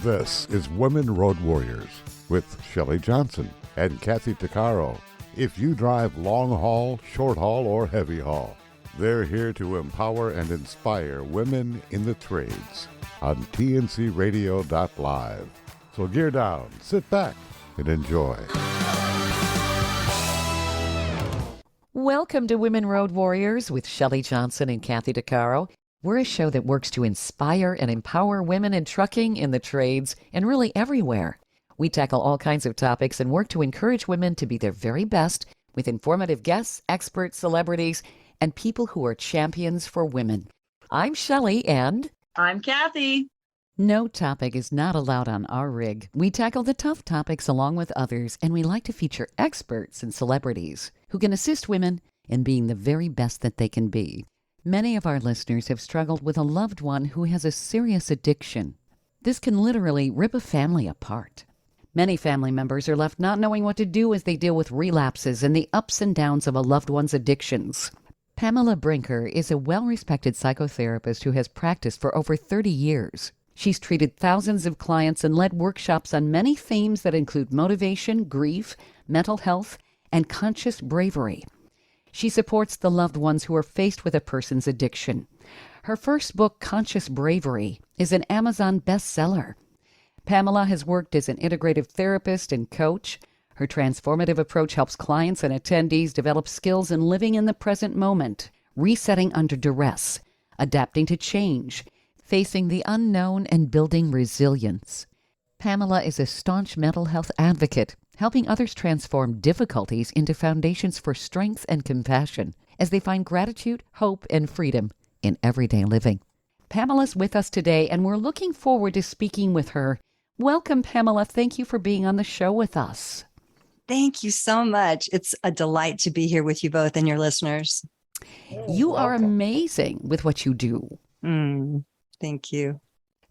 This is Women Road Warriors with Shelley Johnson and Kathy Tuccaro. If you drive long haul, short haul, or heavy haul, they're here to empower and inspire women in the trades on tncradio.live. So gear down, sit back, and enjoy. Welcome to Women Road Warriors with Shelley Johnson and Kathy Tuccaro. We're a show that works to inspire and empower women in trucking, in the trades, and really everywhere. We tackle all kinds of topics and work to encourage women to be their very best with informative guests, experts, celebrities, and people who are champions for women. I'm Shelley and... I'm Kathy. No topic is not allowed on our rig. We tackle the tough topics along with others, and we like to feature experts and celebrities who can assist women in being the very best that they can be. Many of our listeners have struggled with a loved one who has a serious addiction. This can literally rip a family apart. Many family members are left not knowing what to do as they deal with relapses and the ups and downs of a loved one's addictions. Pamela Brinker is a well-respected psychotherapist who has practiced for over 30 years. She's treated thousands of clients and led workshops on many themes that include motivation, grief, mental health, and conscious bravery. She supports the loved ones who are faced with a person's addiction. Her first book, Conscious Bravery, is an Amazon bestseller. Pamela has worked as an integrative therapist and coach. Her transformative approach helps clients and attendees develop skills in living in the present moment, resetting under duress, adapting to change, facing the unknown, and building resilience. Pamela is a staunch mental health advocate, helping others transform difficulties into foundations for strength and compassion as they find gratitude, hope, and freedom in everyday living. Pamela's with us today, and we're looking forward to speaking with her. Welcome, Pamela. Thank you for being on the show with us. Thank you so much. It's a delight to be here with you both and your listeners. You are amazing with what you do. Thank you.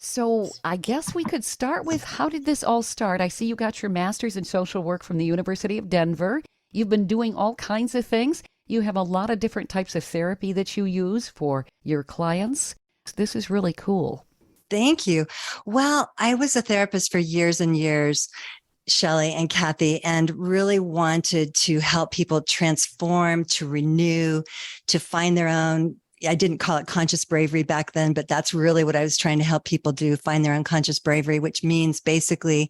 So I guess we could start with, how did this all start? I see you got your master's in social work from the University of Denver. You've been doing all kinds of things. You have a lot of different types of therapy that you use for your clients. This is really cool. Thank you. Well, I was a therapist for years and years, Shelley and Kathy, and really wanted to help people transform, to renew, to find their own. I didn't call it conscious bravery back then, but that's really what I was trying to help people do, find their own conscious bravery, which means basically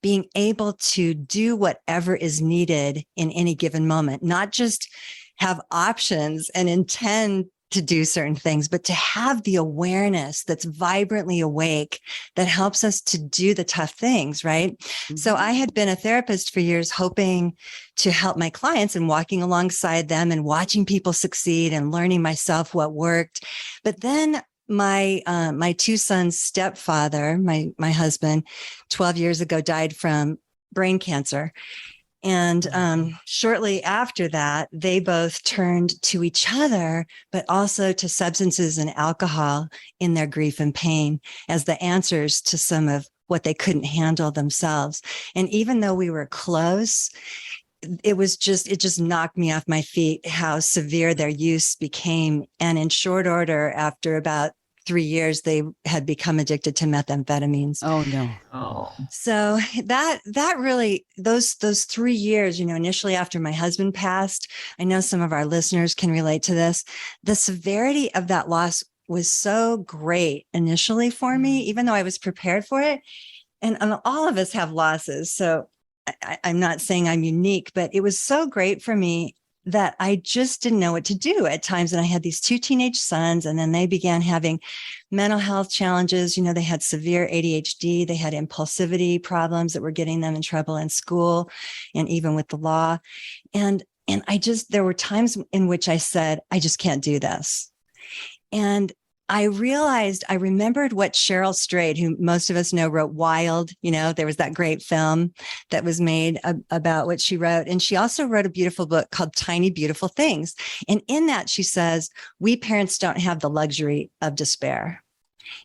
being able to do whatever is needed in any given moment, not just have options and intend to do certain things, but to have the awareness that's vibrantly awake that helps us to do the tough things, right? Mm-hmm. So I had been a therapist for years, hoping to help my clients and walking alongside them and watching people succeed and learning myself what worked. But then my two sons' stepfather, my husband, 12 years ago, died from brain cancer. And shortly after that, they both turned to each other, but also to substances and alcohol in their grief and pain as the answers to some of what they couldn't handle themselves. And even though we were close, it just knocked me off my feet how severe their use became. And in short order, after about 3 years, they had become addicted to methamphetamines. Oh, no. Oh. So that really, those 3 years, initially after my husband passed, I know some of our listeners can relate to this. The severity of that loss was so great initially for me, even though I was prepared for it. And all of us have losses. So I'm not saying I'm unique, but it was so great for me that I just didn't know what to do at times. And I had these 2 teenage sons, and then they began having mental health challenges. They had severe ADHD. They had impulsivity problems that were getting them in trouble in school and even with the law. And there were times in which I said, I just can't do this. And I remembered what Cheryl Strayed, who most of us know wrote Wild, there was that great film that was made about what she wrote. And she also wrote a beautiful book called Tiny Beautiful Things. And in that, she says, we parents don't have the luxury of despair.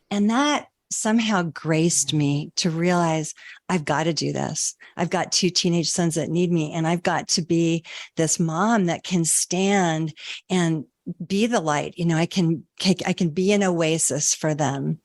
And that somehow graced me to realize I've got to do this. I've got 2 teenage sons that need me, and I've got to be this mom that can stand and be the light. I can be an oasis for them.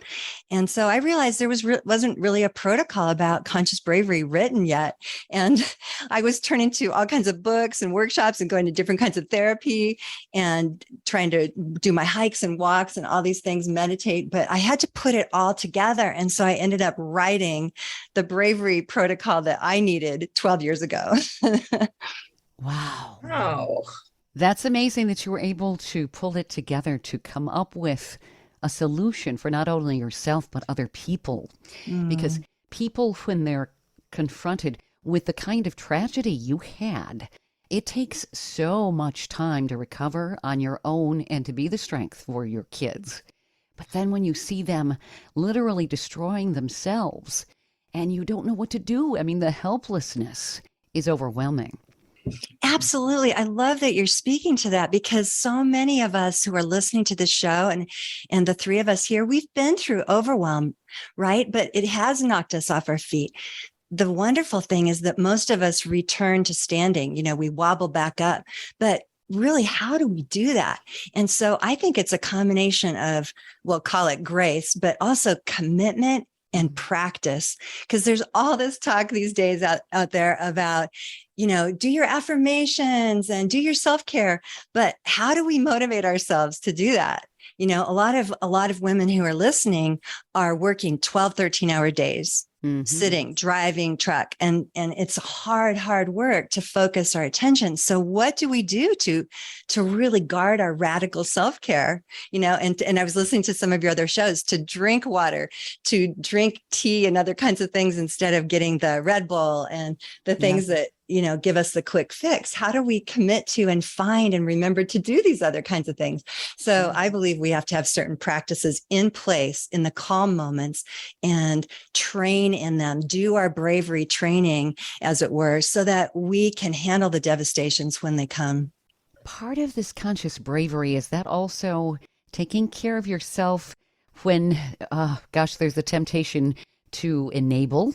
And so I realized there wasn't really a protocol about conscious bravery written yet. And I was turning to all kinds of books and workshops and going to different kinds of therapy and trying to do my hikes and walks and all these things, meditate. But I had to put it all together. And so I ended up writing the bravery protocol that I needed 12 years ago. Wow. Wow. That's amazing that you were able to pull it together to come up with a solution for not only yourself, but other people. Because people, when they're confronted with the kind of tragedy you had, it takes so much time to recover on your own and to be the strength for your kids. But then when you see them literally destroying themselves and you don't know what to do, I mean, the helplessness is overwhelming. Absolutely. I love that you're speaking to that, because so many of us who are listening to the show and the three of us here, we've been through overwhelm, right? But it has knocked us off our feet. The wonderful thing is that most of us return to standing, we wobble back up, but really, how do we do that? And so I think it's a combination of, we'll call it grace, but also commitment and practice, because there's all this talk these days out there about, do your affirmations and do your self-care. But how do we motivate ourselves to do that? A lot of women who are listening are working 12, 13-hour days. Sitting, driving truck. And it's hard work to focus our attention. So what do we do to really guard our radical self-care? And I was listening to some of your other shows, to drink water, to drink tea and other kinds of things instead of getting the Red Bull and the things that, give us the quick fix. How do we commit to and find and remember to do these other kinds of things? So I believe we have to have certain practices in place in the calm moments and train in them, do our bravery training, as it were, so that we can handle the devastations when they come. Part of this conscious bravery, is that also taking care of yourself when, there's the temptation to enable,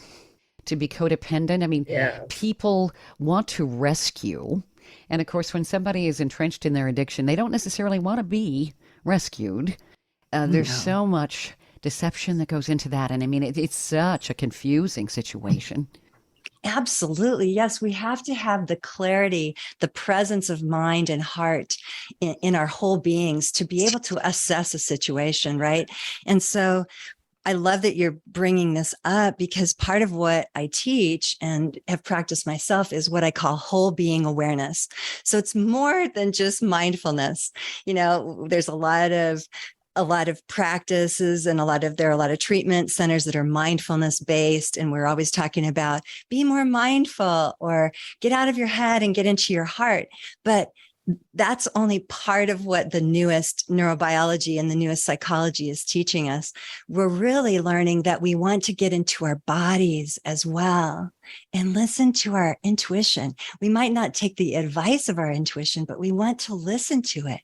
to be codependent. I mean, people want to rescue. And of course, when somebody is entrenched in their addiction, they don't necessarily want to be rescued. There's so much deception that goes into that. And I mean, it's such a confusing situation. Absolutely. Yes, we have to have the clarity, the presence of mind and heart in our whole beings to be able to assess a situation, right? And so I love that you're bringing this up, because part of what I teach and have practiced myself is what I call whole being awareness. So it's more than just mindfulness. There's a lot of practices and there are a lot of treatment centers that are mindfulness based. And we're always talking about be more mindful or get out of your head and get into your heart. But that's only part of what the newest neurobiology and the newest psychology is teaching us. We're really learning that we want to get into our bodies as well and listen to our intuition. We might not take the advice of our intuition, but we want to listen to it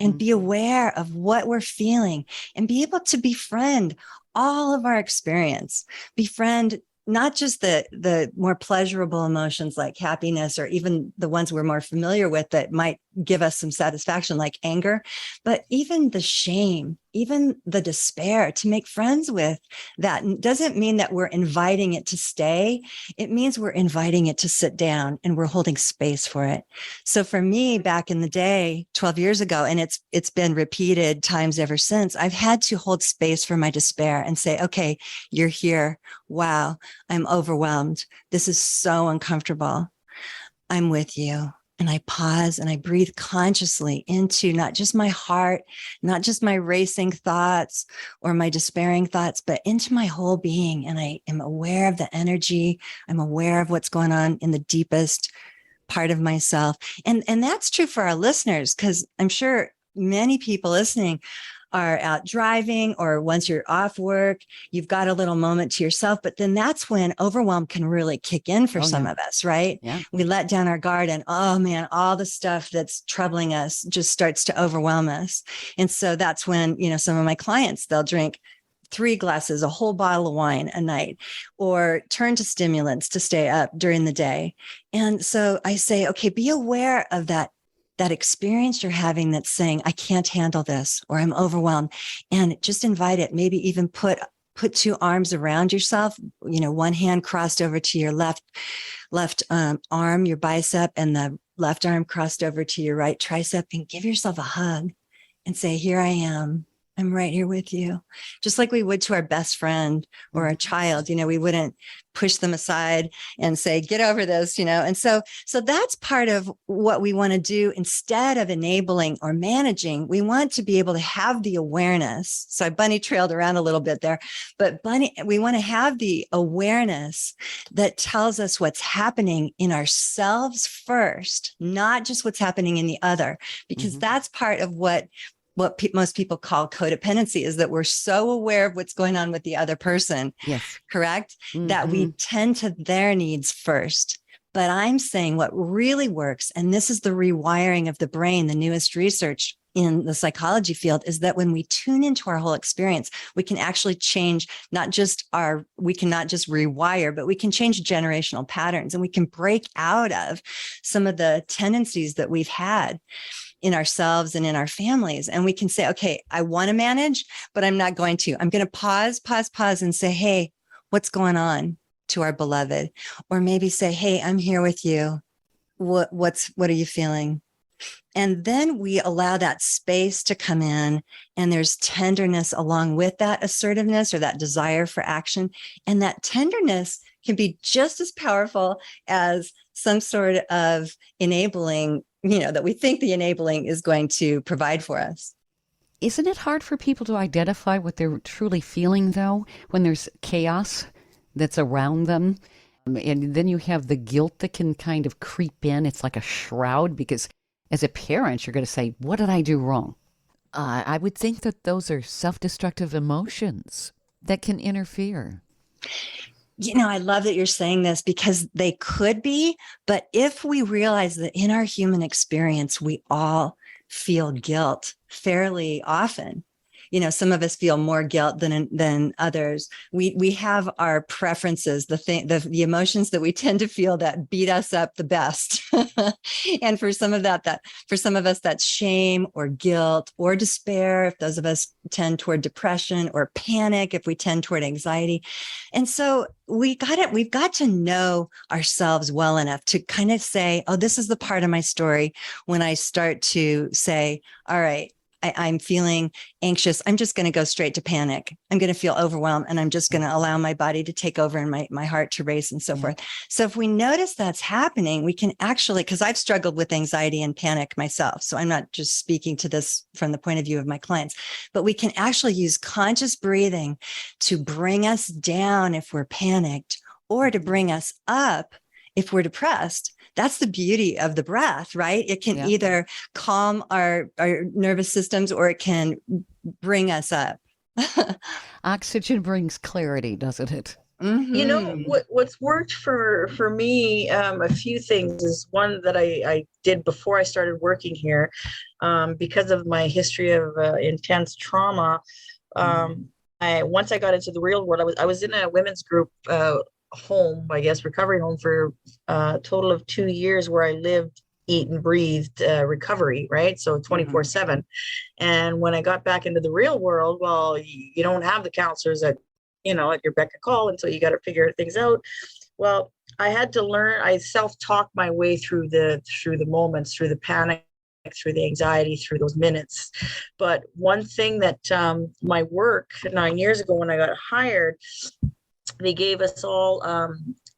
and be aware of what we're feeling and be able to befriend all of our experience, befriend not just the more pleasurable emotions like happiness, or even the ones we're more familiar with that might give us some satisfaction like anger, but even the shame, even the despair, to make friends with that doesn't mean that we're inviting it to stay. It means we're inviting it to sit down and we're holding space for it. So for me, back in the day, 12 years ago, and it's been repeated times ever since, I've had to hold space for my despair and say, okay, you're here. Wow, I'm overwhelmed. This is so uncomfortable. I'm with you. And I pause and I breathe consciously into not just my heart, not just my racing thoughts or my despairing thoughts, but into my whole being. And I am aware of the energy. I'm aware of what's going on in the deepest part of myself. And that's true for our listeners, because I'm sure many people listening are out driving, or once you're off work, you've got a little moment to yourself, but then that's when overwhelm can really kick in for some of us, right? Yeah. We let down our guard and, oh man, all the stuff that's troubling us just starts to overwhelm us. And so that's when, some of my clients, they'll drink 3 glasses, a whole bottle of wine a night, or turn to stimulants to stay up during the day. And so I say, okay, be aware of that that experience you're having that's saying, I can't handle this, or I'm overwhelmed, and just invite it. Maybe even put two arms around yourself, one hand crossed over to your left arm, your bicep, and the left arm crossed over to your right tricep, and give yourself a hug and say, here I am. I'm right here with you. Just like we would to our best friend or a child, we wouldn't push them aside and say, get over this, And so that's part of what we want to do. Instead of enabling or managing, we want to be able to have the awareness. So I bunny trailed around a little bit there, but we want to have the awareness that tells us what's happening in ourselves first, not just what's happening in the other, because that's part of what most people call codependency, is that we're so aware of what's going on with the other person, yes, correct? That we tend to their needs first. But I'm saying what really works, and this is the rewiring of the brain, the newest research in the psychology field, is that when we tune into our whole experience, we can actually change we can not just rewire, but we can change generational patterns, and we can break out of some of the tendencies that we've had in ourselves and in our families. And we can say, okay, I want to manage, but I'm not going to. I'm going to pause and say, hey, what's going on to our beloved? Or maybe say, hey, I'm here with you. What are you feeling? And then we allow that space to come in, and there's tenderness along with that assertiveness or that desire for action. And that tenderness can be just as powerful as some sort of enabling, that we think the enabling is going to provide for us. Isn't it hard for people to identify what they're truly feeling, though, when there's chaos that's around them? And then you have the guilt that can kind of creep in. It's like a shroud, because as a parent, you're going to say, what did I do wrong? I would think that those are self-destructive emotions that can interfere. I love that you're saying this, because they could be, but if we realize that in our human experience, we all feel guilt fairly often. Some of us feel more guilt than others. We have our preferences, the emotions that we tend to feel that beat us up the best. And for some of us, that's shame or guilt or despair, if those of us tend toward depression, or panic if we tend toward anxiety. And so we've got to know ourselves well enough to kind of say, oh, this is the part of my story when I start to say, all right, I'm feeling anxious. I'm just going to go straight to panic. I'm going to feel overwhelmed, and I'm just going to allow my body to take over and my heart to race and so forth. So if we notice that's happening, we can actually, because I've struggled with anxiety and panic myself, so I'm not just speaking to this from the point of view of my clients, but we can actually use conscious breathing to bring us down if we're panicked, or to bring us up if we're depressed. That's the beauty of the breath, right? It can either calm our nervous systems, or it can bring us up. Oxygen brings clarity, doesn't it? Mm-hmm. What's worked for me, a few things is one that I did before I started working here, because of my history of intense trauma. Once I got into the real world, I was in a women's group home, I guess, recovery home for a total of 2 years, where I lived, eat, and breathed recovery, right? So 24/7. And when I got back into the real world, well, you don't have the counselors at your beck and call, and so you got to figure things out. Well, I had to learn. I self-talked my way through the moments, through the panic, through the anxiety, through those minutes. But one thing that my work 9 years ago, when I got hired, they gave us all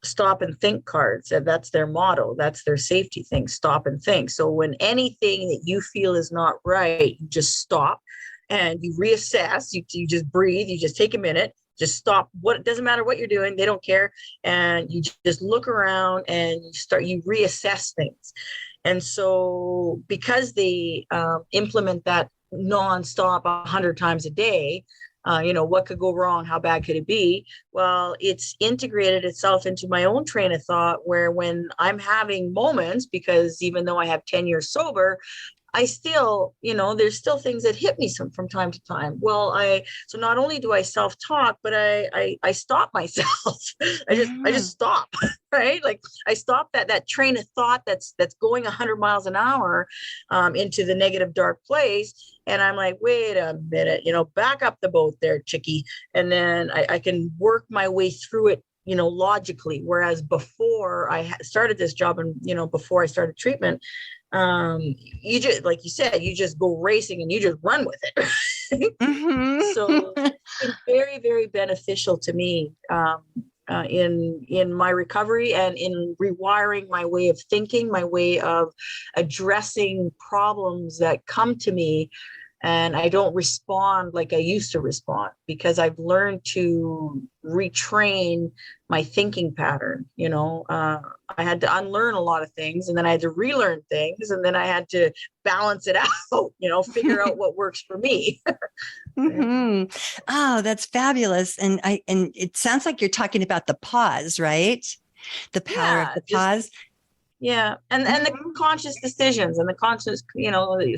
stop and think cards. And that's their motto. That's their safety thing, stop and think. So when anything that you feel is not right, you just stop and you reassess. You just breathe. You just take a minute, just stop. It doesn't matter what you're doing. They don't care. And you just look around and you reassess things. And so because they implement that nonstop 100 times a day, what could go wrong? How bad could it be? Well, it's integrated itself into my own train of thought, where when I'm having moments, because even though I have 10 years sober, I still, there's still things that hit me from time to time. Well, so not only do I self-talk, but I stop myself. I just stop, right? Like I stop that train of thought that's going 100 miles an hour into the negative dark place. And I'm like, wait a minute, back up the boat there, chickie. And then I can work my way through it, logically. Whereas before I started this job and, before I started treatment, you just, like you said, you just go racing and you just run with it. So it's been very, very beneficial to me in my recovery and in rewiring my way of thinking, my way of addressing problems that come to me. And I don't respond like I used to respond because I've learned to retrain my thinking pattern. I had to unlearn a lot of things, and then I had to relearn things, and then I had to balance it out, figure out what works for me. Oh, that's fabulous. And it sounds like you're talking about the pause, right? The power of the pause. Yeah. And the conscious decisions and the conscious,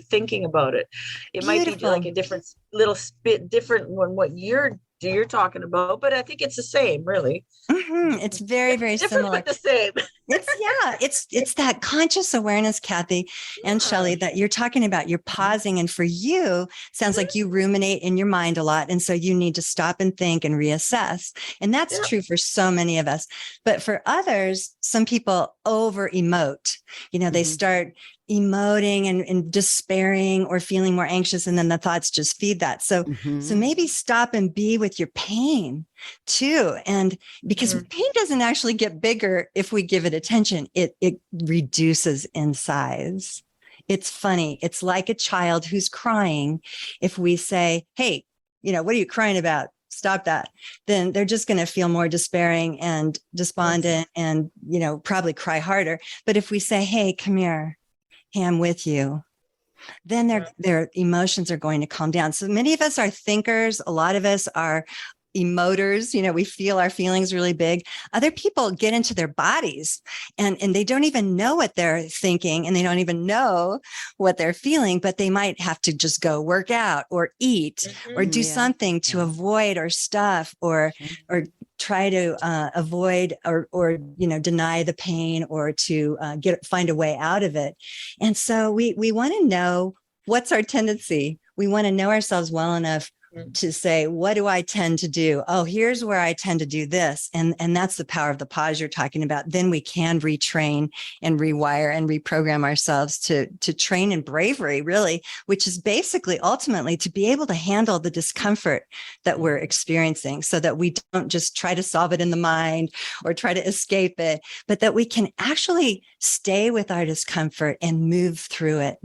thinking about it. It might be like a different little bit different than what you're talking about, but I think it's the same, really. It's very, very different, similar. But the same. It's that conscious awareness, Kathy and Shelley, that you're talking about. You're pausing, and for you, sounds like you ruminate in your mind a lot, and so you need to stop and think and reassess. And that's true for so many of us. But for others, some people over emote. They start emoting and despairing or feeling more anxious, and then the thoughts just feed that. So maybe stop and be with your pain too. And because pain doesn't actually get bigger if we give it attention, it reduces in size. It's funny. It's like a child who's crying. If we say, hey, what are you crying about? Stop that. Then they're just going to feel more despairing and despondent and, probably cry harder. But if we say, hey, come here, hey, I'm with you, then their emotions are going to calm down. So many of us are thinkers. A lot of us are emoters. We feel our feelings really big. Other people get into their bodies and they don't even know what they're thinking, and they don't even know what they're feeling, but they might have to just go work out or eat or do something to avoid or stuff or try to avoid or deny the pain or to find a way out of it. And so we want to know what's our tendency. We want to know ourselves well enough to say, what do I tend to do? Oh, here's where I tend to do this. And that's the power of the pause you're talking about. Then we can retrain and rewire and reprogram ourselves to train in bravery, really, which is basically ultimately to be able to handle the discomfort that we're experiencing so that we don't just try to solve it in the mind or try to escape it, but that we can actually stay with our discomfort and move through it.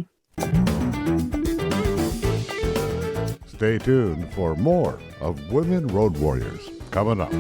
Stay tuned for more of Women Road Warriors coming up.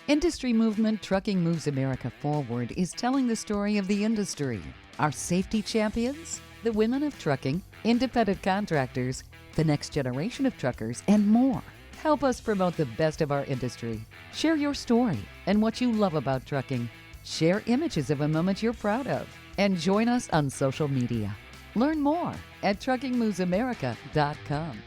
Industry movement Trucking Moves America Forward is telling the story of the industry. Our safety champions, the women of trucking, independent contractors, the next generation of truckers, and more. Help us promote the best of our industry. Share your story and what you love about trucking. Share images of a moment you're proud of. And join us on social media. Learn more at truckingmovesamerica.com.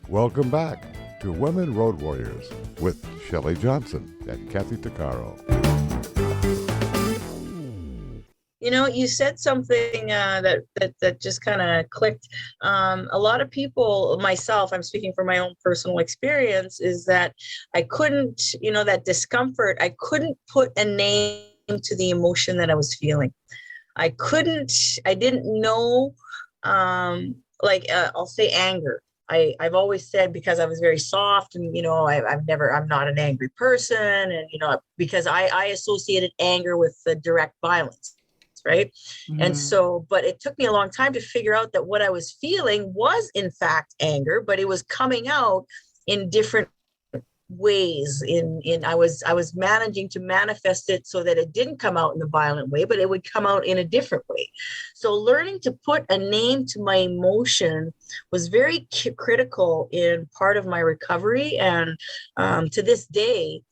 Welcome back to Women Road Warriors with Shelley Johnson and Kathy Tuccaro. You said something that just kind of clicked. A lot of people, myself, I'm speaking from my own personal experience, is that I couldn't, that discomfort, I couldn't put a name to the emotion that I was feeling. I didn't know, I'll say anger. I've always said, because I was very soft and, I'm not an angry person. And, because I associated anger with the direct violence. Right. And so, but it took me a long time to figure out that what I was feeling was in fact anger, but it was coming out in different ways. I was managing to manifest it so that it didn't come out in the violent way, but it would come out in a different way. So learning to put a name to my emotion was very critical in part of my recovery. And to this day,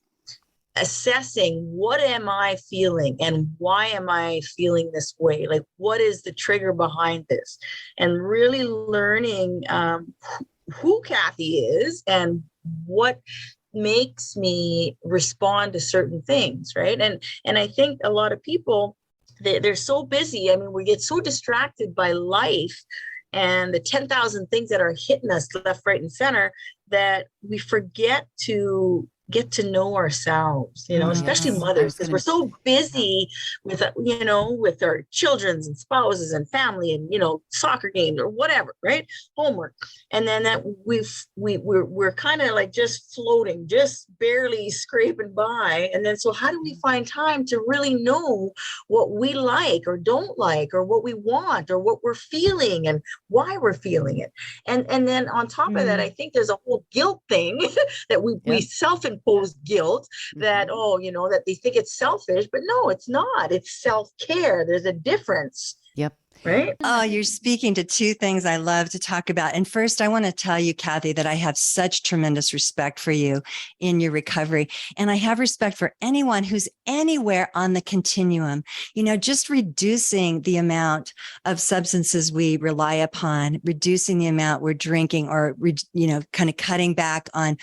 assessing what am I feeling and why am I feeling this way? Like, what is the trigger behind this? And really learning who Kathy is and what makes me respond to certain things, right? And I think a lot of people, they're so busy. I mean, we get so distracted by life and the 10,000 things that are hitting us left, right, and center that we forget to get to know ourselves, especially Yes. mothers, because we're so busy with, with our children's and spouses and family and, soccer games or whatever, right? Homework. And then that we're kind of like just floating, just barely scraping by. And then, so how do we find time to really know what we like or don't like, or what we want, or what we're feeling and why we're feeling it? And then on top of that, I think there's a whole guilt thing that we self-imposed guilt that, that they think it's selfish, but no, it's not. It's self-care. There's a difference. Yep. Right? Oh, you're speaking to two things I love to talk about. And first, I want to tell you, Kathy, that I have such tremendous respect for you in your recovery. And I have respect for anyone who's anywhere on the continuum. Just reducing the amount of substances we rely upon, reducing the amount we're drinking, or, kind of cutting back on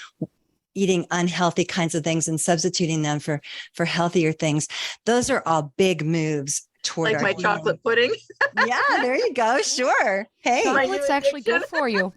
eating unhealthy kinds of things and substituting them for healthier things. Those are all big moves toward like my healing. chocolate pudding. Yeah, there you go. Sure. Hey, Chocolate's actually good for you.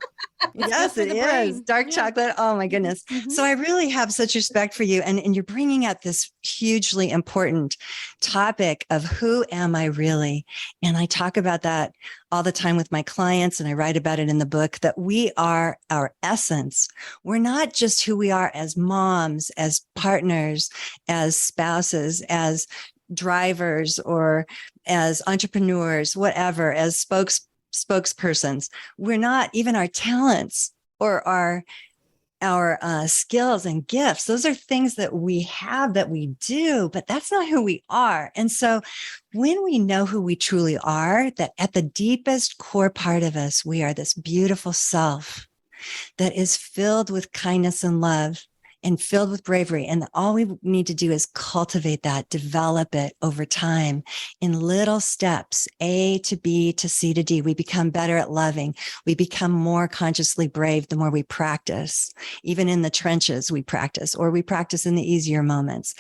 It's yes, good it for the is. brain. Dark chocolate. Oh my goodness. So I really have such respect for you. And you're bringing out this hugely important topic of who am I really? And I talk about that all the time with my clients, and I write about it in the book, that we are our essence. We're not just who we are as moms, as partners, as spouses, as drivers, or as entrepreneurs, whatever, as spokespersons. We're not even our talents or our skills and gifts. Those are things that we have, that we do, but that's not who we are. And so when we know who we truly are, that at the deepest core part of us, we are this beautiful self that is filled with kindness and love and filled with bravery. And all we need to do is cultivate that, develop it over time in little steps, A to B to C to D. We become better at loving. We become more consciously brave the more we practice. Even in the trenches, we practice, or we practice in the easier moments.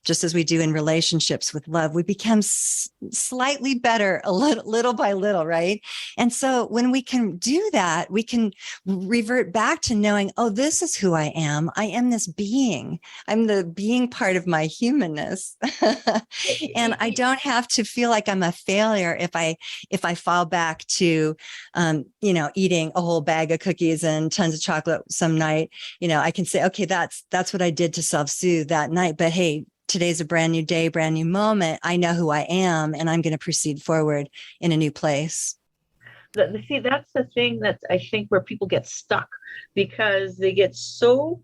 Just as we do in relationships with love, we become slightly better a little by little, right? And so when we can do that, we can revert back to knowing, oh, this is who I am. I am this being. I'm the being part of my humanness. And I don't have to feel like I'm a failure if I fall back to, eating a whole bag of cookies and tons of chocolate some night. I can say, okay, that's what I did to self-soothe that night. But hey, today's a brand new day, brand new moment. I know who I am, and I'm going to proceed forward in a new place. See, that's the thing that I think where people get stuck, because they get so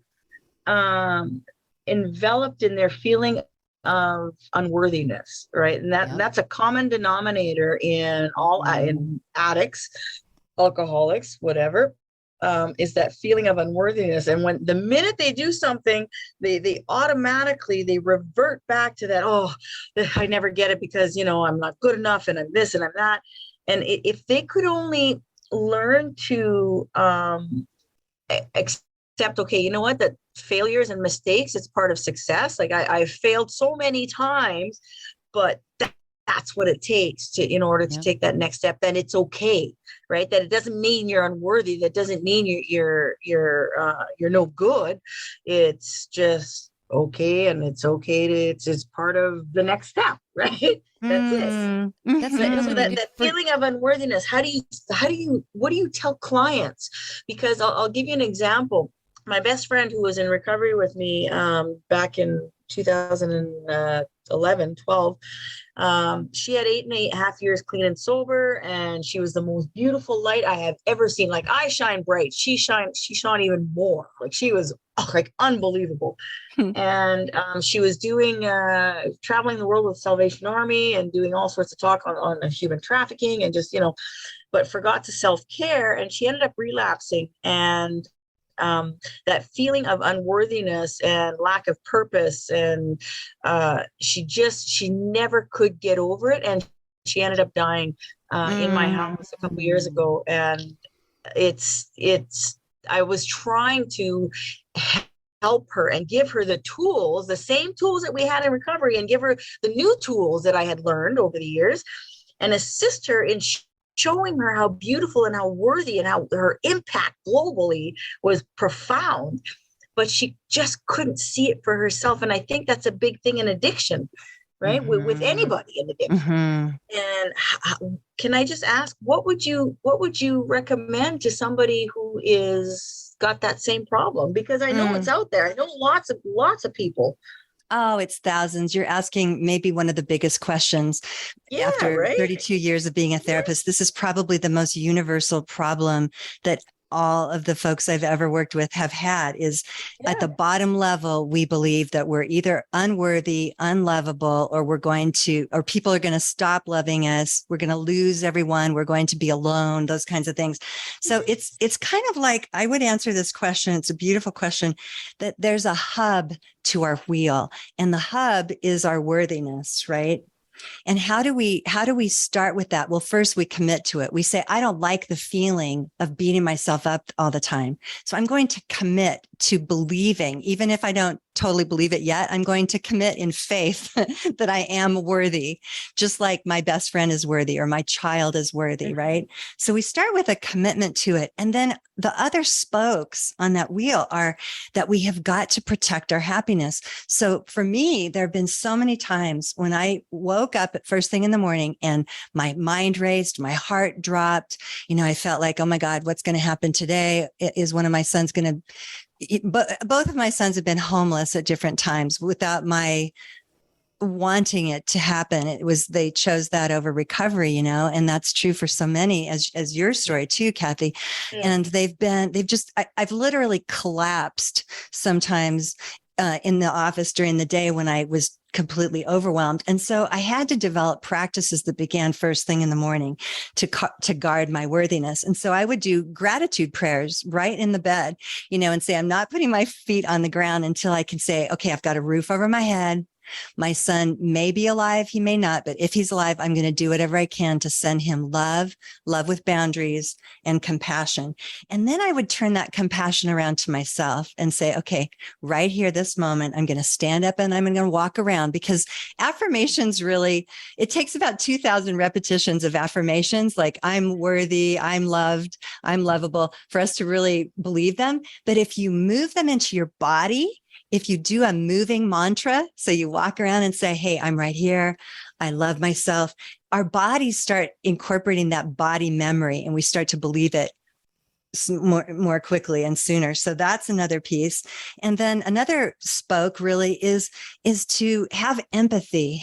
enveloped in their feeling of unworthiness, right? And that's a common denominator in all in addicts, alcoholics, whatever. Is that feeling of unworthiness. And when the minute they do something, they automatically, they revert back to that, oh, I never get it because, I'm not good enough and I'm this and I'm that. And if they could only learn to accept, okay, you know what, that failures and mistakes, it's part of success. Like I've failed so many times, but that's what it takes in order to take that next step. Then it's okay, right? That it doesn't mean you're unworthy. That doesn't mean you're no good. It's just okay, and it's okay it's part of the next step, right? That's it. That's So that feeling of unworthiness. What do you tell clients? Because I'll give you an example. My best friend, who was in recovery with me back in 2011, 12, she had 8.5 years clean and sober, and she was the most beautiful light I have ever seen. Like, I shine bright. She shone even more. Like, she was like unbelievable. And she was doing traveling the world with Salvation Army and doing all sorts of talk on human trafficking and just, but forgot to self-care. And she ended up relapsing. And that feeling of unworthiness and lack of purpose. And she never could get over it. And she ended up dying in my house a couple years ago. And I was trying to help her and give her the tools, the same tools that we had in recovery, and give her the new tools that I had learned over the years, and assist her in showing her how beautiful and how worthy and how her impact globally was profound. But she just couldn't see it for herself. And I think that's a big thing in addiction, right? With anybody in addiction. And can I just ask, what would you recommend to somebody who is got that same problem? Because I know it's out there. I know lots of people. Oh, it's thousands. You're asking maybe one of the biggest questions. After 32 years of being a therapist, this is probably the most universal problem that all of the folks I've ever worked with have had. Is at the bottom level, we believe that we're either unworthy, unlovable, or people are going to stop loving us. We're going to lose everyone. We're going to be alone, those kinds of things. So it's kind of like, I would answer this question. It's a beautiful question, that there's a hub to our wheel, and the hub is our worthiness, right? And how do we start with that? Well, first we commit to it. We say, I don't like the feeling of beating myself up all the time. So I'm going to commit to believing, even if I don't totally believe it yet, I'm going to commit in faith that I am worthy, just like my best friend is worthy or my child is worthy, right? So we start with a commitment to it. And then the other spokes on that wheel are that we have got to protect our happiness. So for me, there have been so many times when I woke up at first thing in the morning and my mind raced, my heart dropped. I felt like, oh my God, what's going to happen today? Is one of my sons going to, but both of my sons have been homeless at different times without my wanting it to happen. They chose that over recovery, and that's true for so many, as your story too, Kathy. And I've literally collapsed sometimes in the office during the day when I was completely overwhelmed. And so I had to develop practices that began first thing in the morning to guard my worthiness. And so I would do gratitude prayers right in the bed, and say, I'm not putting my feet on the ground until I can say, okay, I've got a roof over my head. My son may be alive, he may not, but if he's alive, I'm going to do whatever I can to send him love with boundaries and compassion. And then I would turn that compassion around to myself and say, okay, right here, this moment, I'm going to stand up and I'm going to walk around, because affirmations it takes about 2,000 repetitions of affirmations, like I'm worthy, I'm loved, I'm lovable, for us to really believe them. But if you move them into your body, if you do a moving mantra, so you walk around and say, hey, I'm right here, I love myself, our bodies start incorporating that body memory and we start to believe it more quickly and sooner. So that's another piece. And then another spoke really is to have empathy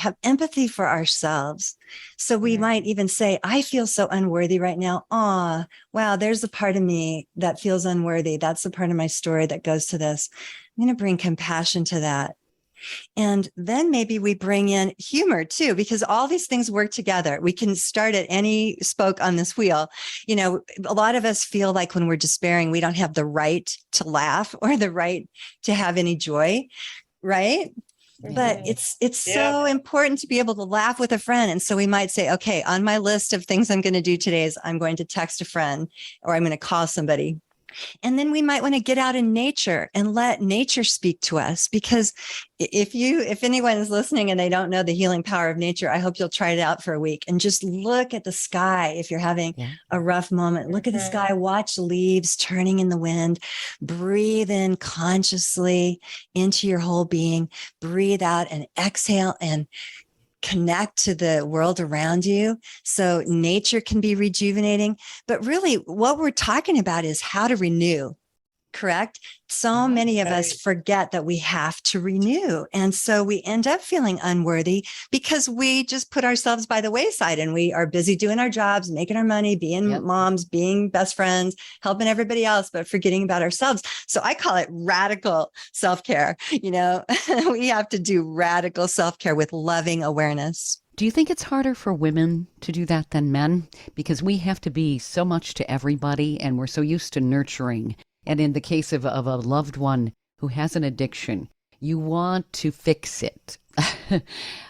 for ourselves. So we might even say, I feel so unworthy right now. Oh, wow, there's a part of me that feels unworthy. That's the part of my story that goes to this. I'm going to bring compassion to that. And then maybe we bring in humor too, because all these things work together. We can start at any spoke on this wheel. A lot of us feel like when we're despairing, we don't have the right to laugh or the right to have any joy, right? But it's so important to be able to laugh with a friend. And so we might say, okay, on my list of things I'm going to do today is I'm going to text a friend or I'm going to call somebody. And then we might want to get out in nature and let nature speak to us, because if anyone is listening and they don't know the healing power of nature, I hope you'll try it out for a week and just look at the sky. If you're having a rough moment, look at the sky, watch leaves turning in the wind, breathe in consciously into your whole being, breathe out and exhale and connect to the world around you. So nature can be rejuvenating, but really what we're talking about is how to renew, correct? So many of us forget that we have to renew. And so we end up feeling unworthy because we just put ourselves by the wayside and we are busy doing our jobs, making our money, being moms, being best friends, helping everybody else, but forgetting about ourselves. So I call it radical self-care. We have to do radical self-care with loving awareness. Do you think it's harder for women to do that than men? Because we have to be so much to everybody and we're so used to nurturing And in the case of a loved one who has an addiction, you want to fix it,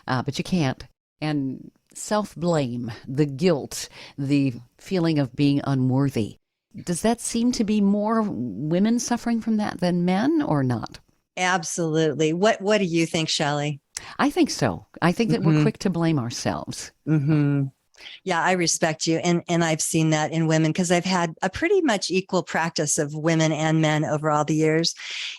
but you can't. And self-blame, the guilt, the feeling of being unworthy. Does that seem to be more women suffering from that than men, or not? Absolutely. What do you think, Shelley? I think so. I think that we're quick to blame ourselves. Mm-hmm. Yeah, I respect you. And I've seen that in women because I've had a pretty much equal practice of women and men over all the years.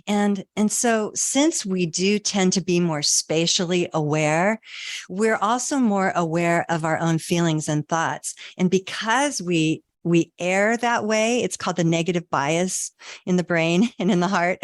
And so since we do tend to be more spatially aware, we're also more aware of our own feelings and thoughts. And because we err that way, it's called the negative bias in the brain and in the heart.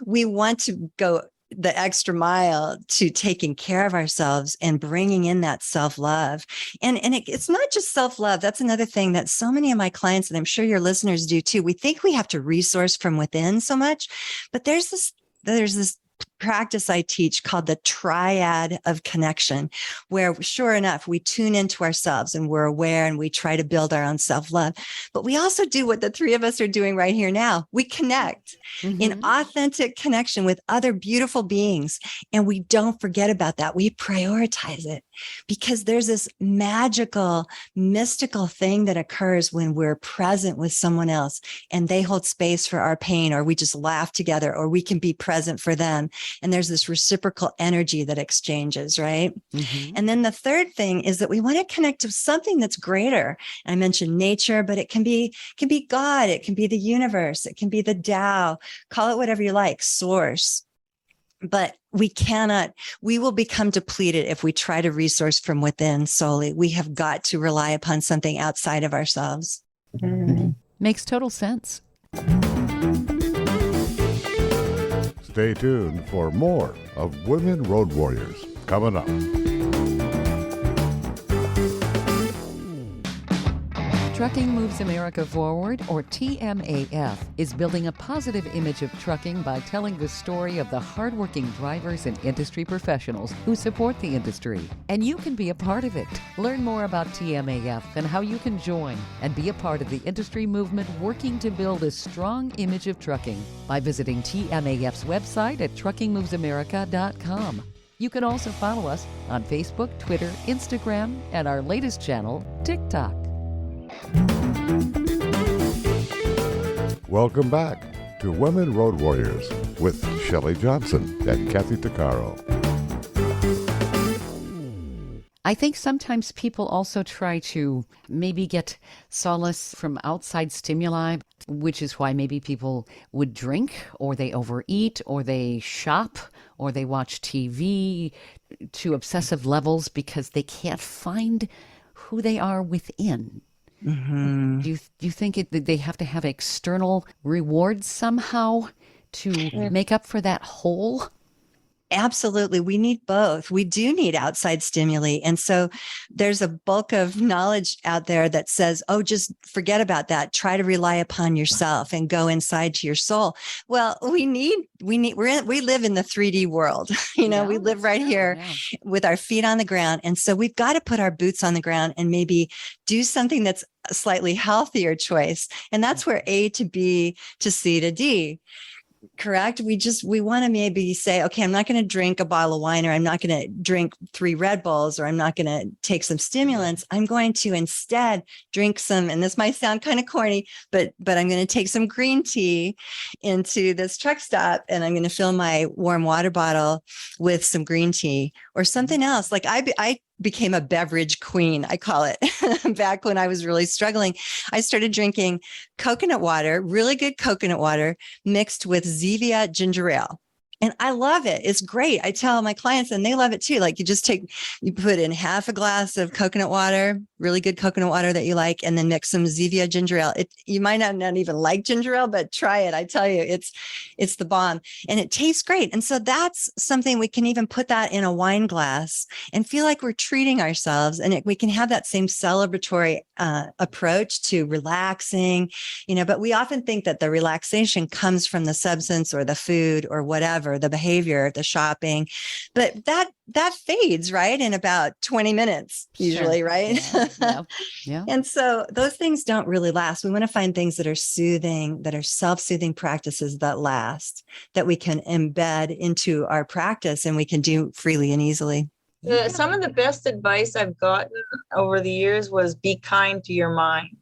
We want to go the extra mile to taking care of ourselves and bringing in that self-love. And it's not just self-love. That's another thing that so many of my clients, and I'm sure your listeners do too. We think we have to resource from within so much, but there's this practice I teach called the triad of connection, where sure enough, we tune into ourselves and we're aware and we try to build our own self-love. But we also do what the three of us are doing right here now. We connect in authentic connection with other beautiful beings. And we don't forget about that. We prioritize it because there's this magical, mystical thing that occurs when we're present with someone else and they hold space for our pain, or we just laugh together, or we can be present for them. And there's this reciprocal energy that exchanges, right? And then the third thing is that we want to connect to something that's greater. I mentioned nature, but it can be God, it can be the universe, it can be the Tao, call it whatever you like, source. But we will become depleted if we try to resource from within solely. We have got to rely upon something outside of ourselves. Makes total sense. Stay tuned for more of Women Road Warriors coming up. Trucking Moves America Forward, or TMAF, is building a positive image of trucking by telling the story of the hardworking drivers and industry professionals who support the industry. And you can be a part of it. Learn more about TMAF and how you can join and be a part of the industry movement working to build a strong image of trucking by visiting TMAF's website at truckingmovesamerica.com. You can also follow us on Facebook, Twitter, Instagram, and our latest channel, TikTok. Welcome back to Women Road Warriors with Shelley Johnson and Kathy Tuccaro. I think sometimes people also try to maybe get solace from outside stimuli, which is why maybe people would drink, or they overeat, or they shop, or they watch TV to obsessive levels because they can't find who they are within. Do you think they have to have external rewards somehow to make up for that hole? Absolutely. We need both. We do need outside stimuli. And so there's a bulk of knowledge out there that says, oh, just forget about that. Try to rely upon yourself and go inside to your soul. Well, we live in the 3D world. We live right here with our feet on the ground. And so we've got to put our boots on the ground and maybe do something that's a slightly healthier choice. And that's where A to B to C to D. Correct. We want to maybe say, okay, I'm not going to drink a bottle of wine, or I'm not going to drink 3 Red Bulls, or I'm not going to take some stimulants. I'm going to instead drink some, and this might sound kind of corny, but I'm going to take some green tea into this truck stop, and I'm going to fill my warm water bottle with some green tea or something else. Like I became a beverage queen, I call it. Back when I was really struggling, I started drinking coconut water, really good coconut water, mixed with Zevia ginger ale. And I love it. It's great. I tell my clients, and they love it too. Like you put in half a glass of coconut water, really good coconut water that you like, and then mix some Zevia ginger ale. You might not even like ginger ale, but try it. I tell you, it's the bomb, and it tastes great. And so that's something we can even put that in a wine glass and feel like we're treating ourselves. And we can have that same celebratory approach to relaxing, but we often think that the relaxation comes from the substance or the food or whatever. whatever, the behavior, the shopping, but that fades, right, in about 20 minutes usually, Sure. right? Yeah. And so those things don't really last. We want to find things that are soothing, that are self-soothing practices that last, that we can embed into our practice and we can do freely and easily. Some of the best advice I've gotten over the years was be kind to your mind.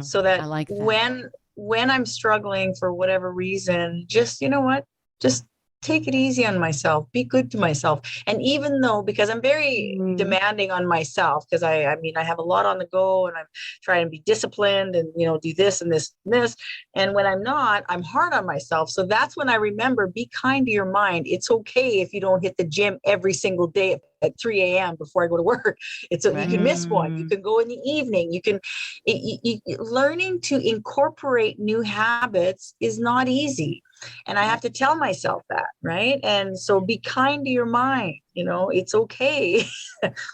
So that, I like that. when I'm struggling for whatever reason, just, you know what, just take it easy on myself, be good to myself. And even though, because I'm very demanding on myself, because I mean, I have a lot on the go and I'm trying to be disciplined and, you know, do this and this and this. And when I'm not, I'm hard on myself. So that's when I remember, be kind to your mind. It's okay if you don't hit the gym every single day at 3 a.m. before I go to work. It's you can miss one. You can go in the evening. You can learning to incorporate new habits is not easy. And I have to tell myself that, right? And so be kind to your mind. You know, it's okay.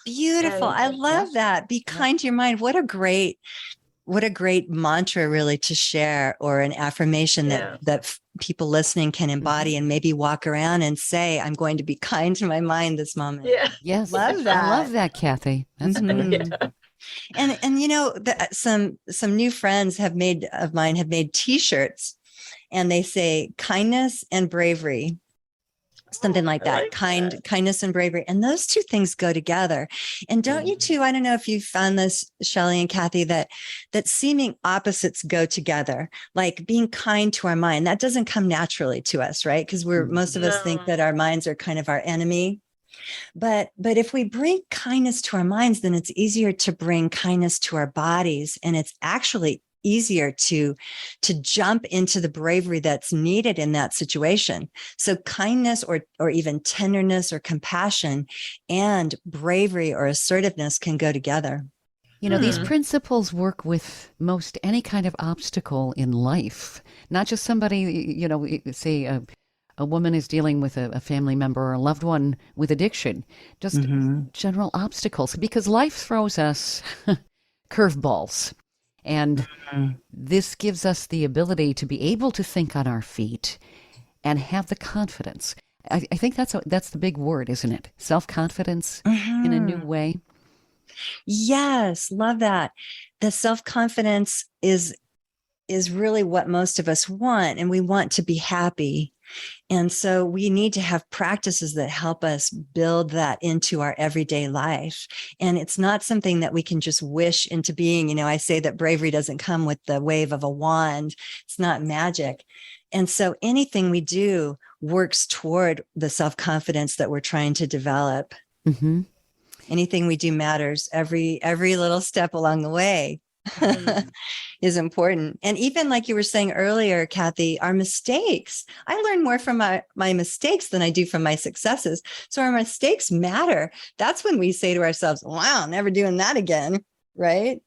Beautiful. I love that. Be kind to your mind. What a great mantra really to share, or an affirmation that people listening can embody and maybe walk around and say, I'm going to be kind to my mind this moment. Yeah. Yes. Love that. I love that, Kathy. That's good. And you know, some new friends of mine have made t-shirts, and they say kindness and bravery, something like that. Kindness and bravery. And those two things go together. And don't you too, I don't know if you found this, Shelley and Kathy, that seeming opposites go together, like being kind to our mind. That doesn't come naturally to us, right? Because most of us think that our minds are kind of our enemy. But if we bring kindness to our minds, then it's easier to bring kindness to our bodies. And it's actually easier to jump into the bravery that's needed in that situation. So kindness or even tenderness or compassion and bravery or assertiveness can go together. You know, these principles work with most any kind of obstacle in life, not just somebody, you know, say a woman is dealing with a family member or a loved one with addiction, just general obstacles, because life throws us curveballs. And this gives us the ability to be able to think on our feet and have the confidence. I think that's the big word, isn't it? Self-confidence in a new way. Yes, love that. The self-confidence is really what most of us want, and we want to be happy. And so we need to have practices that help us build that into our everyday life. And it's not something that we can just wish into being. You know, I say that bravery doesn't come with the wave of a wand. It's not magic. And so anything we do works toward the self-confidence that we're trying to develop. Anything we do matters. Every little step along the way is important. And even like you were saying earlier, Kathy, our mistakes, I learn more from my mistakes than I do from my successes. So our mistakes matter. That's when we say to ourselves, wow, never doing that again. Right?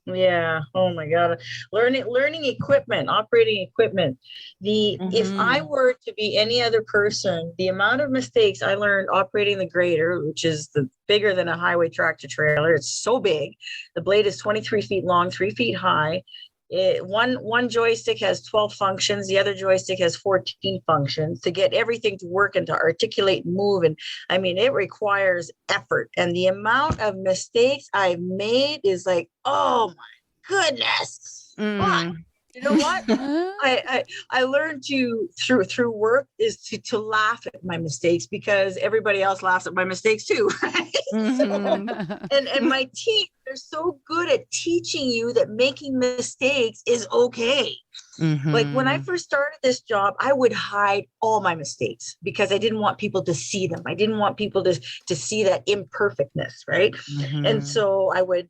Yeah. Oh my God. Learning equipment, operating equipment. If I were to be any other person, the amount of mistakes I learned operating the grader, which is bigger than a highway tractor trailer. It's so big. The blade is 23 feet long, 3 feet high. One joystick has 12 functions. The other joystick has 14 functions to get everything to work and to articulate and move. And I mean, it requires effort. And the amount of mistakes I've made is like, oh my goodness. But you know what? I learned through work is to laugh at my mistakes, because everybody else laughs at my mistakes too. Right? And my team, they're so good at teaching you that making mistakes is okay. Like when I first started this job, I would hide all my mistakes because I didn't want people to see them. I didn't want people to see that imperfectness, right? And so I would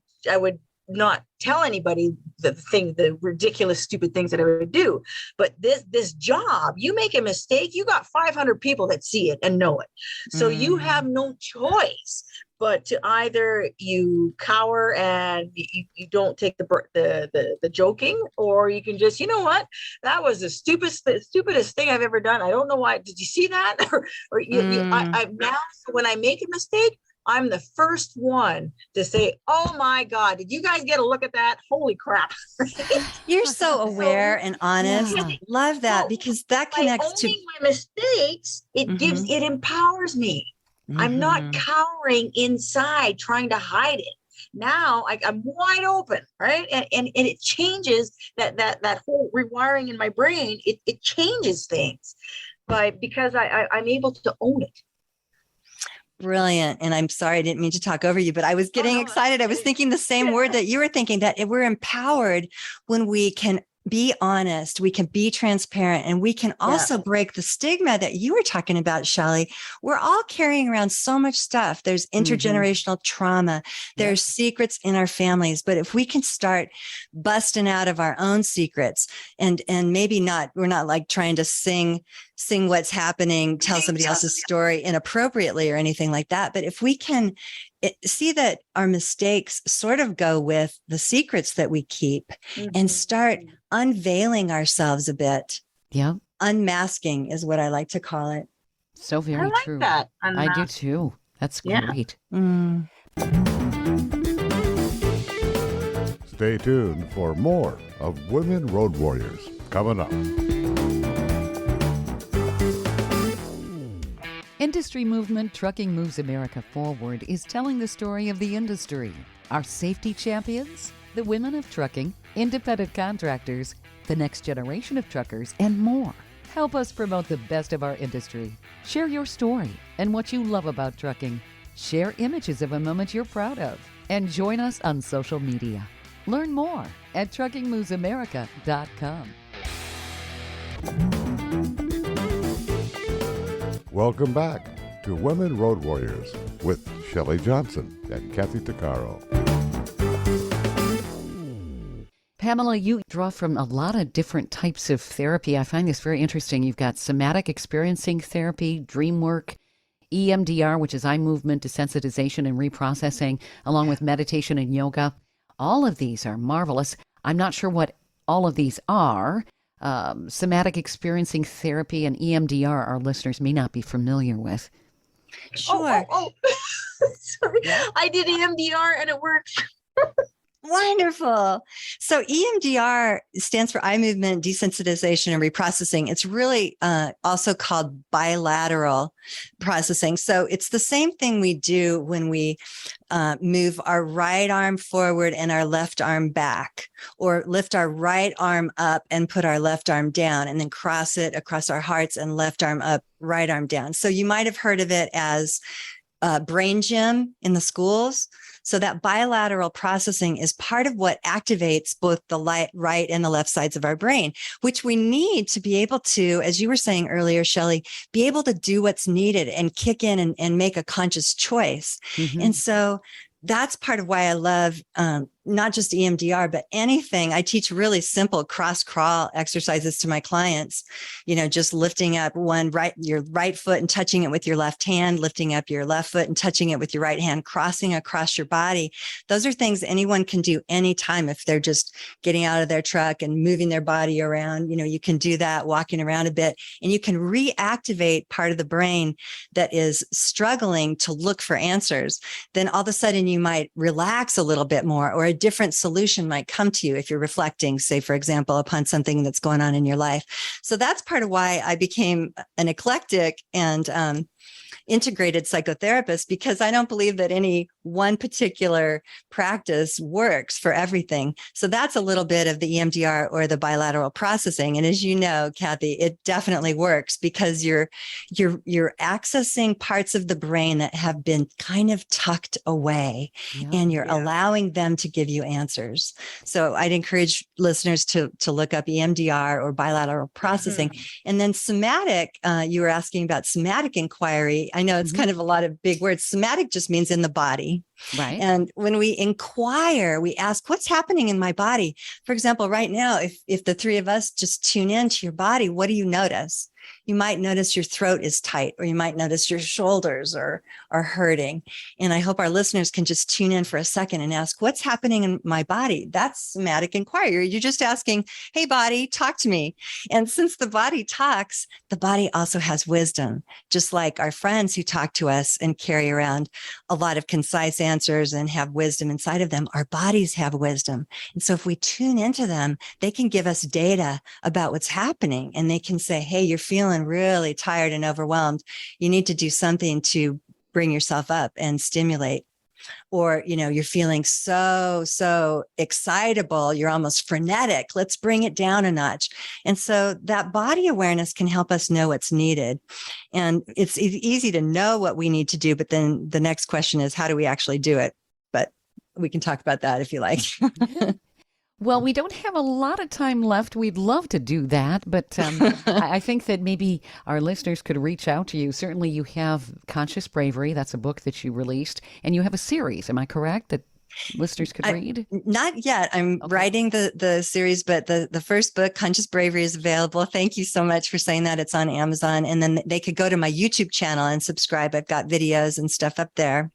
not tell anybody the ridiculous, stupid things that I would do. But this job, you make a mistake, you got 500 people that see it and know it. So you have no choice but to either you cower and you don't take the joking, or you can just, you know what, that was the stupidest thing I've ever done. I don't know why. Did you see that? or I now, when I make a mistake, I'm the first one to say, oh my God, did you guys get a look at that? Holy crap. You're so aware and honest. Yeah. Love that, because that By connects to owning my mistakes, it empowers me. I'm not cowering inside trying to hide it. Now I'm wide open, right? And it changes that whole rewiring in my brain. It changes things because I'm able to own it. Brilliant. And I'm sorry, I didn't mean to talk over you, but I was getting excited. I was thinking the same word that you were thinking, that we're empowered when we can be honest, we can be transparent, and we can also break the stigma that you were talking about, Shelley. We're all carrying around so much stuff. There's intergenerational trauma. There's secrets in our families. But if we can start busting out of our own secrets and maybe we're not like trying to sing what's happening, tell somebody else's story inappropriately or anything like that. But if we can see that our mistakes sort of go with the secrets that we keep and start unveiling ourselves a bit. Yeah. Unmasking is what I like to call it. So very true. That. I do too. That's great. Stay tuned for more of Women Road Warriors coming up. Industry movement Trucking Moves America Forward is telling the story of the industry. Our safety champions, the women of trucking, independent contractors, the next generation of truckers, and more. Help us promote the best of our industry. Share your story and what you love about trucking. Share images of a moment you're proud of. And join us on social media. Learn more at truckingmovesamerica.com. Welcome back to Women Road Warriors with Shelley Johnson and Kathy Tuccaro. Pamela, you draw from a lot of different types of therapy. I find this very interesting. You've got somatic experiencing therapy, dream work, EMDR, which is eye movement desensitization and reprocessing, along with meditation and yoga. All of these are marvelous. I'm not sure what all of these are. Somatic experiencing therapy and EMDR, our listeners may not be familiar with. Sure. Sorry. I did EMDR and it works. Wonderful. So EMDR stands for eye movement desensitization and reprocessing. It's really also called bilateral processing. So it's the same thing we do when we move our right arm forward and our left arm back, or lift our right arm up and put our left arm down, and then cross it across our hearts and left arm up, right arm down. So you might have heard of it as brain gym in the schools. So that bilateral processing is part of what activates both the right and the left sides of our brain, which we need to be able to, as you were saying earlier, Shelley, be able to do what's needed and kick in and make a conscious choice. And so that's part of why I love not just EMDR, but anything. I teach really simple cross crawl exercises to my clients, just lifting up your right foot and touching it with your left hand, lifting up your left foot and touching it with your right hand, crossing across your body. Those are things anyone can do anytime if they're just getting out of their truck and moving their body around. You can do that, walking around a bit, and you can reactivate part of the brain that is struggling to look for answers. Then all of a sudden you might relax a little bit more, or a different solution might come to you if you're reflecting, say, for example, upon something that's going on in your life. So that's part of why I became an eclectic and integrated psychotherapist, because I don't believe that any one particular practice works for everything. So that's a little bit of the EMDR or the bilateral processing. And as you know, Kathy, it definitely works because you're accessing parts of the brain that have been kind of tucked away, and you're allowing them to give you answers. So I'd encourage listeners to look up EMDR or bilateral processing. And then somatic, you were asking about somatic inquiry. I know it's kind of a lot of big words. Somatic just means in the body. Right. And when we inquire, we ask, what's happening in my body? For example, right now, if the three of us just tune into your body, what do you notice? You might notice your throat is tight, or you might notice your shoulders are hurting. And I hope our listeners can just tune in for a second and ask, what's happening in my body? That's somatic inquiry. You're just asking, hey, body, talk to me. And since the body talks, the body also has wisdom, just like our friends who talk to us and carry around a lot of concise answers and have wisdom inside of them. Our bodies have wisdom. And so if we tune into them, they can give us data about what's happening, and they can say, hey, you're feeling really tired and overwhelmed. You need to do something to bring yourself up and stimulate. Or, you're feeling so excitable. You're almost frenetic. Let's bring it down a notch. And so that body awareness can help us know what's needed. And it's easy to know what we need to do. But then the next question is, how do we actually do it? But we can talk about that if you like. Well, we don't have a lot of time left. We'd love to do that, but I think that maybe our listeners could reach out to you. Certainly you have Conscious Bravery. That's a book that you released, and you have a series. Am I correct that listeners could read? Not yet. I'm writing the series, but the first book, Conscious Bravery, is available. Thank you so much for saying that. It's on Amazon. And then they could go to my YouTube channel and subscribe. I've got videos and stuff up there.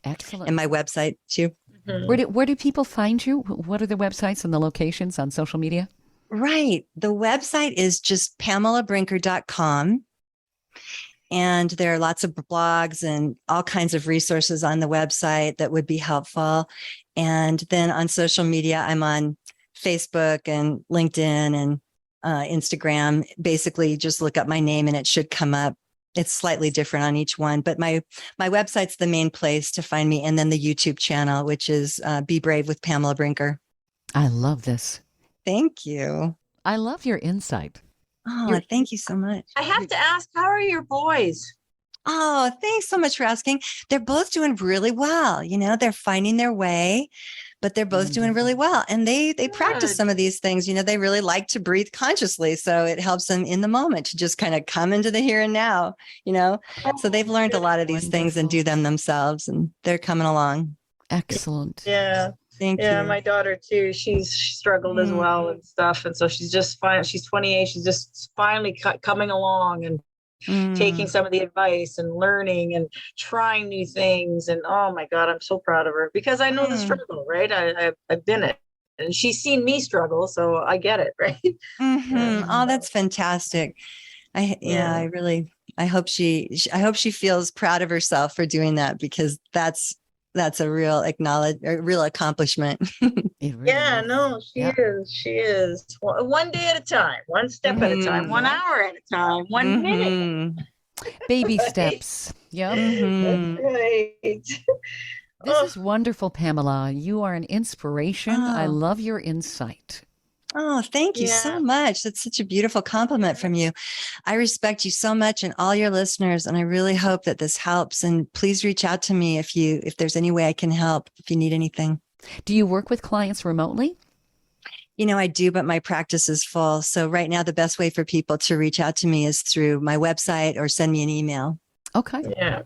Excellent. And my website too. Mm-hmm. Where do people find you? What are the websites and the locations on social media? Right. The website is just PamelaBrinker.com. And there are lots of blogs and all kinds of resources on the website that would be helpful. And then on social media, I'm on Facebook and LinkedIn and Instagram. Basically, just look up my name and it should come up. It's slightly different on each one, but my website's the main place to find me. And then the YouTube channel, which is Be Brave with Pamela Brinker. I love this. Thank you. I love your insight. Oh, thank you so much. I have to ask, how are your boys? Oh, thanks so much for asking. They're both doing really well. They're finding their way, but they're both doing really well. And they practice some of these things. They really like to breathe consciously. So it helps them in the moment to just kind of come into the here and now, So they've learned a lot of these things and do them themselves, and they're coming along. Excellent. Yeah. Thank you. Yeah, my daughter too. She struggled as well and stuff. And so she's just fine. She's 28. She's just finally coming along and taking some of the advice and learning and trying new things. And oh my God, I'm so proud of her because I know the struggle, right? I've been it, and she's seen me struggle, so I get it, right? Oh, that's fantastic. I hope she feels proud of herself for doing that, because that's a real real accomplishment. She is. One day at a time, one step at a time, 1 hour at a time, 1 minute. Baby steps. Yeah. That's right. This is wonderful, Pamela. You are an inspiration. I love your insight. Oh, thank you so much. That's such a beautiful compliment from you. I respect you so much and all your listeners, and I really hope that this helps. And please reach out to me if there's any way I can help, if you need anything. Do you work with clients remotely? I do, but my practice is full. So right now, the best way for people to reach out to me is through my website or send me an email. Okay. Yeah.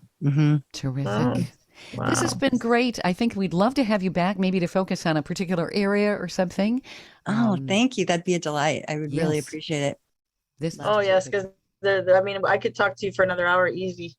Terrific. Wow. This has been great. I think we'd love to have you back, maybe to focus on a particular area or something. Oh, thank you. That'd be a delight. I would really appreciate it. Yes, because I could talk to you for another hour easy.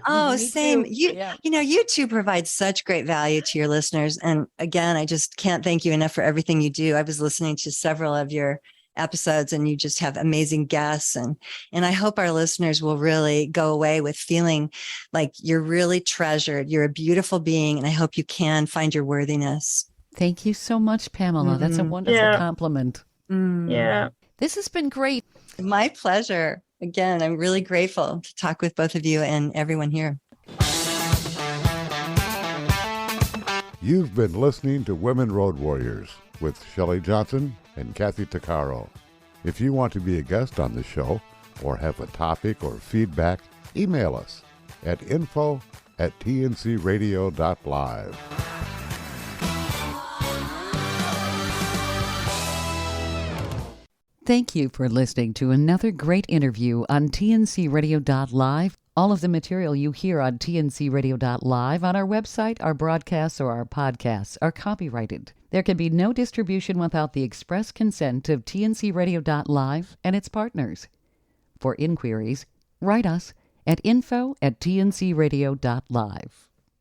Oh, same. You two provide such great value to your listeners. And again, I just can't thank you enough for everything you do. I was listening to several of your episodes, and you just have amazing guests. And I hope our listeners will really go away with feeling like you're really treasured. You're a beautiful being. And I hope you can find your worthiness. Thank you so much, Pamela. That's a wonderful compliment. Yeah. This has been great. My pleasure. Again, I'm really grateful to talk with both of you and everyone here. You've been listening to Women Road Warriors with Shelley Johnson and Kathy Tuccaro. If you want to be a guest on the show or have a topic or feedback, email us at info@tncradio.live. Thank you for listening to another great interview on TNCRadio.live. All of the material you hear on tncradio.live, on our website, our broadcasts, or our podcasts are copyrighted. There can be no distribution without the express consent of tncradio.live and its partners. For inquiries, write us at info@tncradio.live.